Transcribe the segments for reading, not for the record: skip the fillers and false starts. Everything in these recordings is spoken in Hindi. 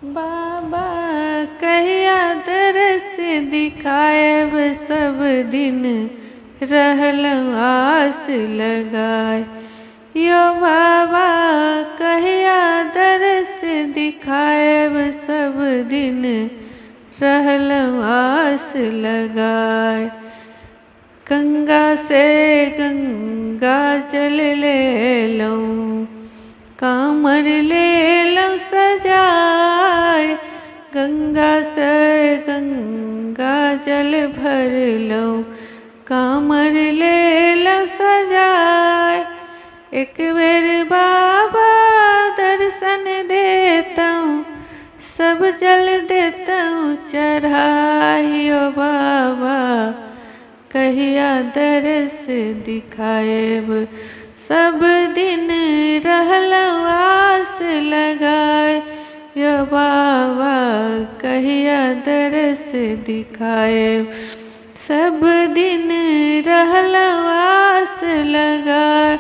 बाबा कहिया दरस दिखाएब, सब दिन रहलहुँ आस लगाए। यो बाबा कहिया दरस दिखाएब, सब दिन रहलहुँ आस लगाए। गंगा से गंगा जल ले लऊँ, कांवर ले लऊँ सजाए। गंगा से गंगा जल भर लऊँ, कांवर ले लऊँ सजाए। एक बेर बाबा दर्शन देतऊँ, सब जल देतऊँ चढ़ाई। ओ बाबा कहिया दरस दिखाएब, सब दिन रहलहुँ आस लगाए। यो बाबा कहिया दरस दिखाएब, सब दिन रहलहुँ आस लगाए।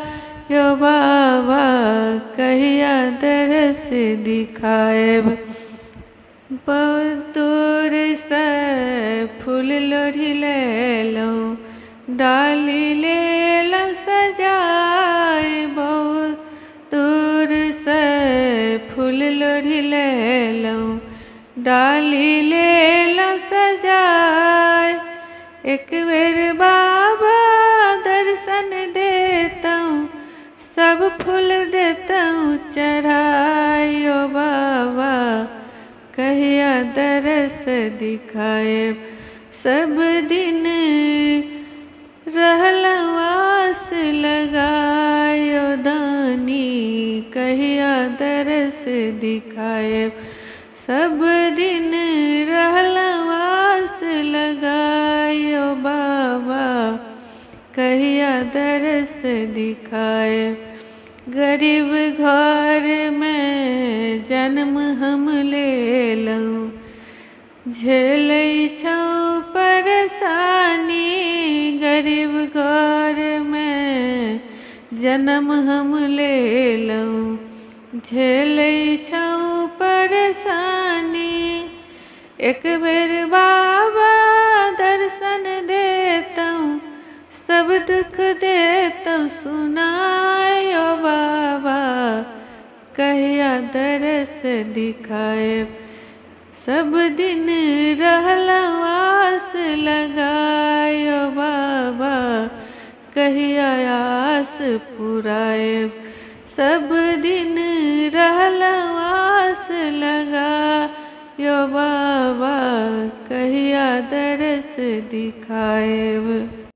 यो बाबा कहिया दरस दिखाएब। बहुत दूर से फूल लोढ़ी ले लऊँ, डाली ले लऊँ सजाए। बहुत दूर से फूल लोढ़ी ले लऊँ, डाली ले लऊँ सजाए। एक बेर बाबा दर्शन देतऊँ, सब फूल देतऊँ चढ़ाई। ओ बाबा कहिया दरस दिखाएब, सब दिन रहलहुँ आस लगाए। ओ दानी कहिया दरस दिखाएब, सब दिन रहलहुँ आस लगाए। ओ बाबा कहिया दरस दिखाएब। गरीब घर में जन्म हम ले लऊँ, झेलै छौं परेशानी। गरीब घर में जन्म हम ले लऊँ, झेलै छौं परेशानी। एक बेर बाबा दर्शन देतऊँ, सब दुख देतऊँ सुनाए। ओ बाबा कहिया दरस दिखाएब, सब दिन रहलहुँ आस लगाए। ओ बाबा कहिया आस पुराएब, सब दिन रहलहुँ आस लगाए। ओ बाबा कहिया दरस दिखाएब।